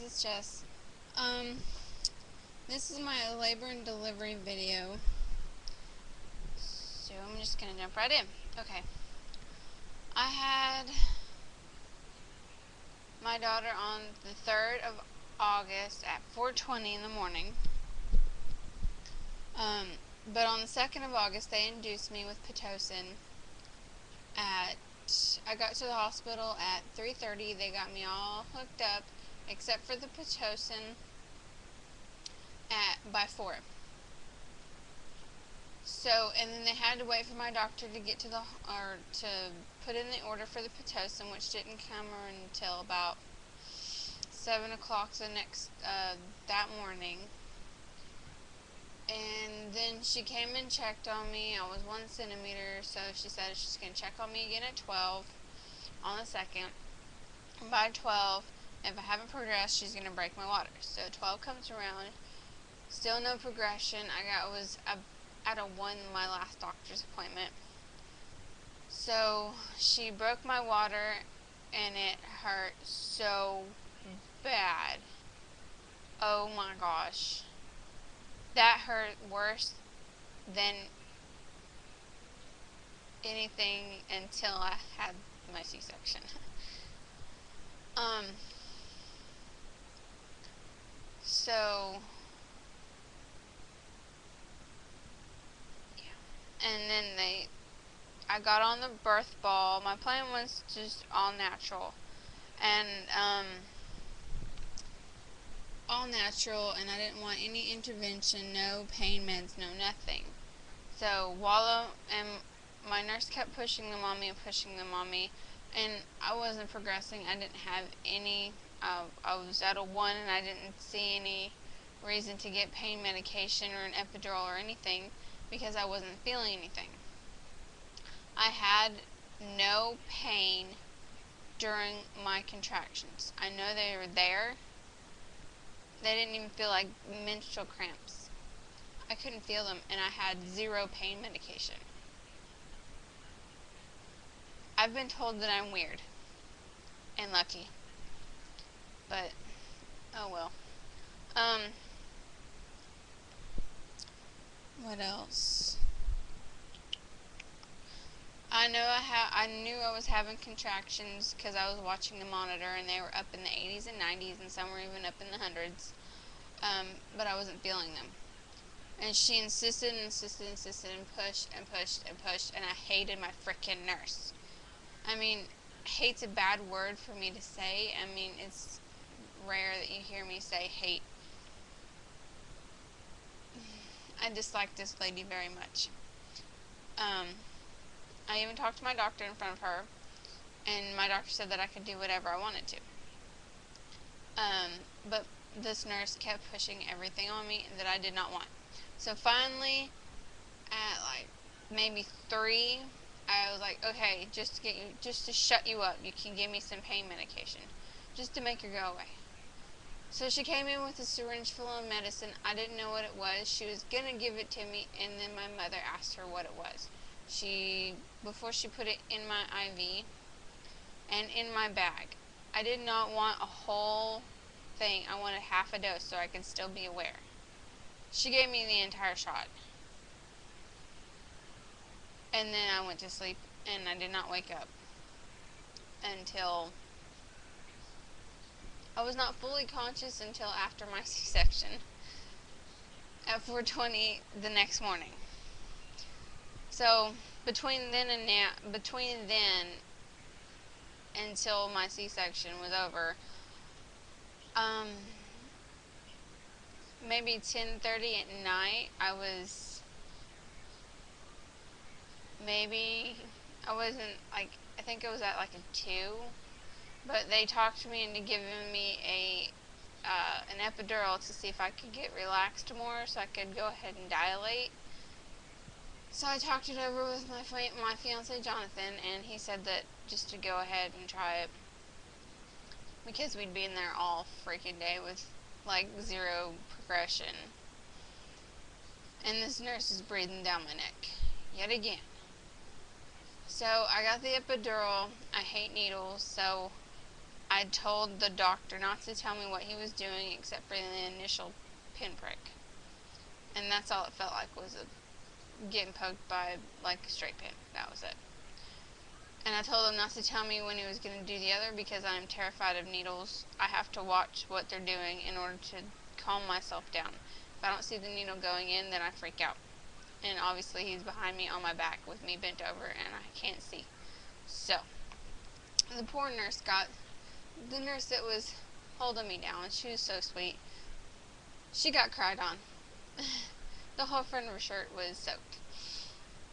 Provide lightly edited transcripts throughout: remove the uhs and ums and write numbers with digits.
it's Jess. Um, this is my labor and delivery video. So I'm just gonna jump right in. Okay. I had my daughter on the 3rd of August at 4:20 in the morning. But on the 2nd of August, they induced me with Pitocin I got to the hospital at 3:30. They got me all hooked up, except for the Pitocin by 4. So, and then they had to wait for my doctor to get to to put in the order for the Pitocin, which didn't come until about 7 o'clock that morning. And then she came and checked on me. I was 1 centimeter, so she said she's going to check on me again at 12 on the 2nd. By 12, if I haven't progressed, she's going to break my water. So 12 comes around, still no progression. I was at a 1 my last doctor's appointment. So she broke my water, and it hurt so bad. Oh my gosh. That hurt worse than anything until I had my C-section. So, yeah. And then I got on the birth ball. My plan was just all natural. And, all natural, and I didn't want any intervention, no pain meds, no nothing. So Wallow and my nurse kept pushing them on me and pushing them on me, and I wasn't progressing. I didn't have any, I was at a 1 and I didn't see any reason to get pain medication or an epidural or anything because I wasn't feeling anything. I had no pain during my contractions. I know they were there. They didn't even feel like menstrual cramps. I couldn't feel them, and I had 0 pain medication. I've been told that I'm weird and lucky, but oh well. What else? I knew I was having contractions because I was watching the monitor, and they were up in the 80s and 90s, and some were even up in the hundreds. But I wasn't feeling them. And she insisted and pushed and pushed and pushed, and I hated my frickin' nurse. I mean, hate's a bad word for me to say. I mean, it's rare that you hear me say hate. I dislike this lady very much. I even talked to my doctor in front of her, and my doctor said that I could do whatever I wanted to. But this nurse kept pushing everything on me that I did not want. So finally, at like maybe 3, I was like, okay, just to shut you up, you can give me some pain medication, just to make her go away. So she came in with a syringe full of medicine. I didn't know what it was. She was gonna give it to me, and then my mother asked her what it was. Before she put it in my IV and in my bag. I did not want a whole thing. I wanted half a dose so I could still be aware. She gave me the entire shot. And then I went to sleep, and I did not wake up until I was not fully conscious until after my C-section at 4:20 the next morning. So between then until my C-section was over, maybe 10:30 at night, I think it was at like a 2, but they talked me into giving me an epidural to see if I could get relaxed more so I could go ahead and dilate. So I talked it over with my fiance Jonathan, and he said that just to go ahead and try it because we'd be in there all freaking day with like 0 progression. And this nurse is breathing down my neck yet again. So I got the epidural. I hate needles, so I told the doctor not to tell me what he was doing except for the initial pinprick. And that's all it felt like, was getting poked by like a straight pin. That was it. And I told him not to tell me when he was going to do the other because I'm terrified of needles. I have to watch what they're doing in order to calm myself down. If I don't see the needle going in, then I freak out. And obviously he's behind me on my back with me bent over and I can't see. So, the poor nurse the nurse that was holding me down, she was so sweet. She got cried on. The whole front of her shirt was soaked.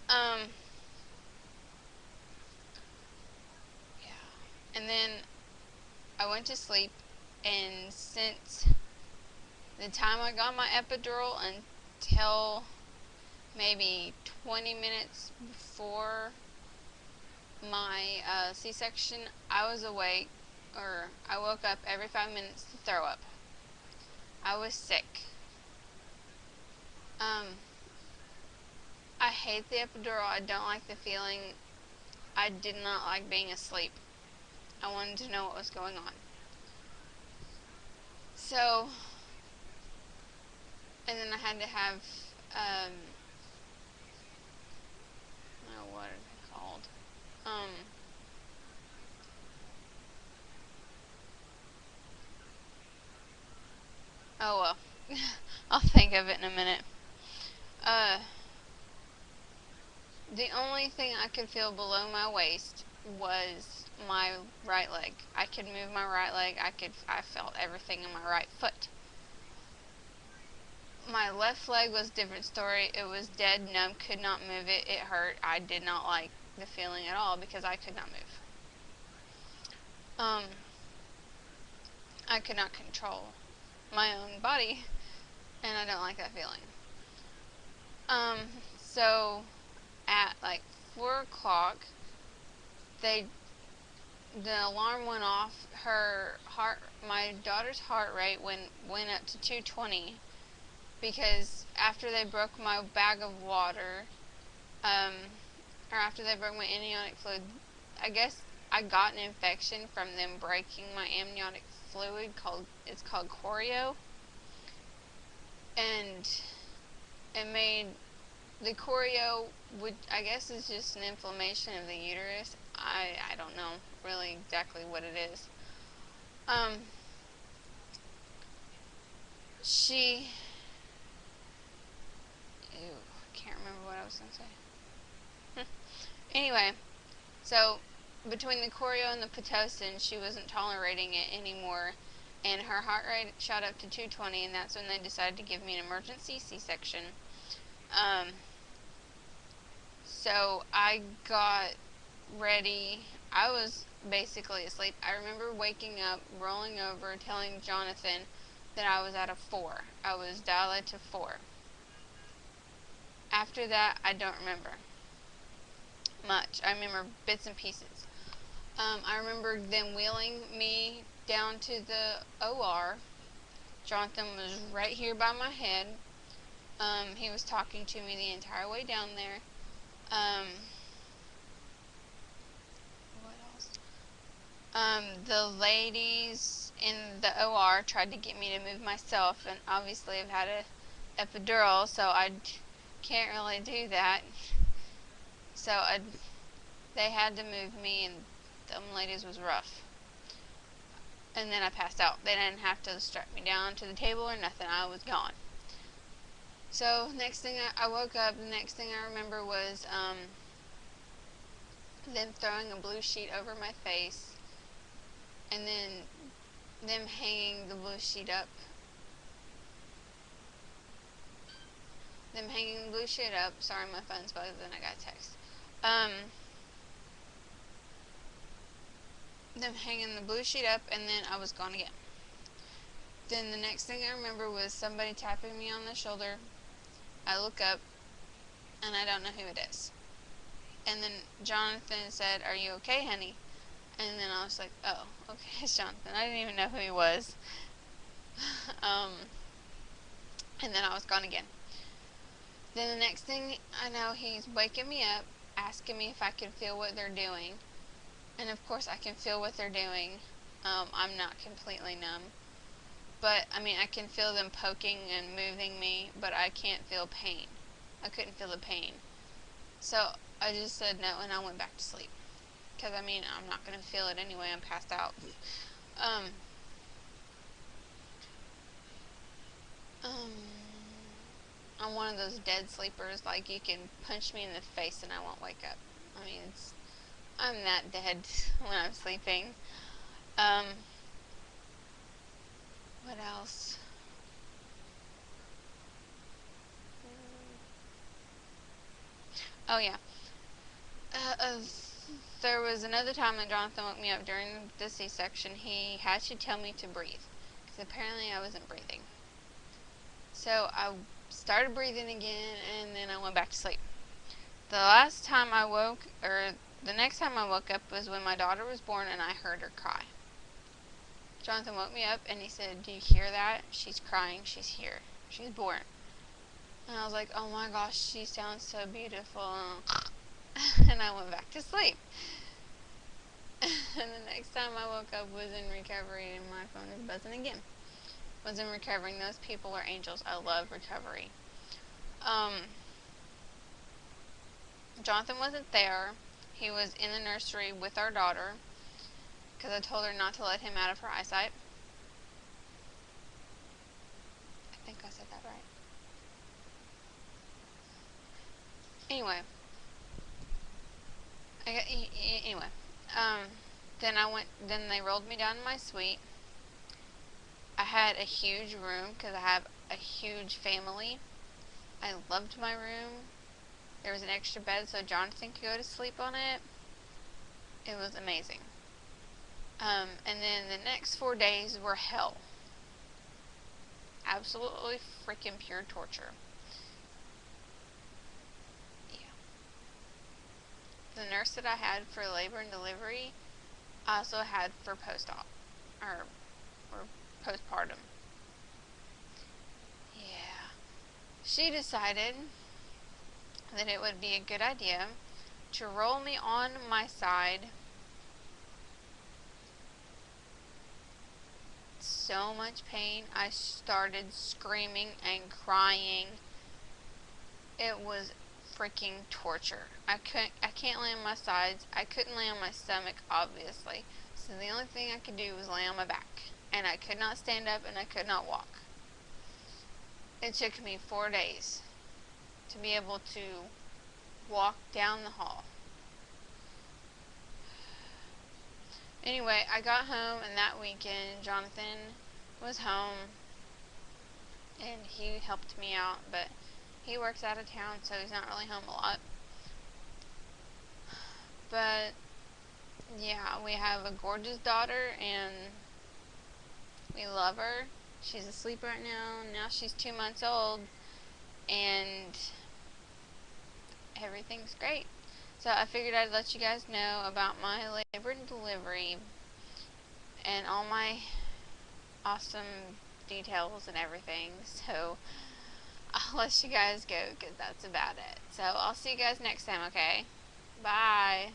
Yeah. And then I went to sleep, and since the time I got my epidural until maybe 20 minutes before my C-section, I was awake, or I woke up every 5 minutes to throw up. I was sick. I hate the epidural. I don't like the feeling. I did not like being asleep. I wanted to know what was going on. So, and then I had to have, what are they called? Oh well. I'll think of it in a minute. The only thing I could feel below my waist was my right leg. I could move my right leg. I felt everything in my right foot. My left leg was a different story. It was dead numb, could not move it. It hurt. I did not like the feeling at all because I could not move. I could not control my own body, and I don't like that feeling. So at like 4 o'clock, the alarm went off. My daughter's heart rate went up to 220 because after they broke my bag of water, or after they broke my amniotic fluid, I guess I got an infection from them breaking my amniotic fluid. It's called choreo, and it made the choreo, which I guess is just an inflammation of the uterus. I don't know really exactly what it is. Can't remember what I was going to say. Anyway, so between the choreo and the Pitocin, she wasn't tolerating it anymore, and her heart rate shot up to 220, and that's when they decided to give me an emergency C-section. So I got ready. I was basically asleep. I remember waking up, rolling over, telling Jonathan that I was at a 4. I was dilated to 4. After that, I don't remember much. I remember bits and pieces. I remember them wheeling me down to the OR. Jonathan was right here by my head. He was talking to me the entire way down there. What else? The ladies in the OR tried to get me to move myself, and obviously I've had a epidural, so I can't really do that. So they had to move me, and them ladies was rough. And then I passed out. They didn't have to strap me down to the table or nothing. I was gone. So next thing I woke up, the next thing I remember was them throwing a blue sheet over my face, and then them hanging the blue sheet up. Sorry, my phone's buzzing, then I got a text. Them hanging the blue sheet up, and then I was gone again. Then the next thing I remember was somebody tapping me on the shoulder. I look up, and I don't know who it is. And then Jonathan said, "Are you okay, honey?" And then I was like, "Oh, okay, it's Jonathan." I didn't even know who he was. And then I was gone again. Then the next thing I know, he's waking me up, asking me if I can feel what they're doing. And of course I can feel what they're doing. I'm not completely numb. But, I mean, I can feel them poking and moving me, but I can't feel pain. I couldn't feel the pain. So, I just said no, and I went back to sleep. Because, I mean, I'm not going to feel it anyway. I'm passed out. Um, um, I'm one of those dead sleepers. Like, you can punch me in the face and I won't wake up. I mean, I'm that dead when I'm sleeping. Um, what else? Oh, yeah. There was another time that Jonathan woke me up during the C-section. He had to tell me to breathe. Because apparently I wasn't breathing. So I started breathing again, and then I went back to sleep. The last time I woke, or the next time I woke up was when my daughter was born and I heard her cry. Jonathan woke me up and he said, "Do you hear that? She's crying. She's here. She's born." And I was like, "Oh my gosh, she sounds so beautiful." And I went back to sleep. And the next time I woke up was in recovery and my phone is buzzing again. Was in recovering. Those people are angels. I love recovery. Jonathan wasn't there. He was in the nursery with our daughter because I told her not to let him out of her eyesight. I think I said that right. Anyway. Anyway. Then they rolled me down to my suite. I had a huge room because I have a huge family. I loved my room. There was an extra bed so Jonathan could go to sleep on it. It was amazing. And then the next 4 days were hell. Absolutely freaking pure torture. Yeah. The nurse that I had for labor and delivery, I also had for post-op, or postpartum. Yeah. She decided that it would be a good idea to roll me on my side. So much pain. I started screaming and crying. It was freaking torture. I can't lay on my sides. I couldn't lay on my stomach, obviously. So the only thing I could do was lay on my back. And I could not stand up and I could not walk. It took me 4 days to be able to walk down the hall. Anyway, I got home, and that weekend Jonathan was home and he helped me out, but he works out of town, so he's not really home a lot. But yeah, we have a gorgeous daughter and we love her. She's asleep right now. Now she's 2 months old and everything's great. So I figured I'd let you guys know about my labor and delivery and all my awesome details and everything. So I'll let you guys go because that's about it. So I'll see you guys next time, okay? Bye.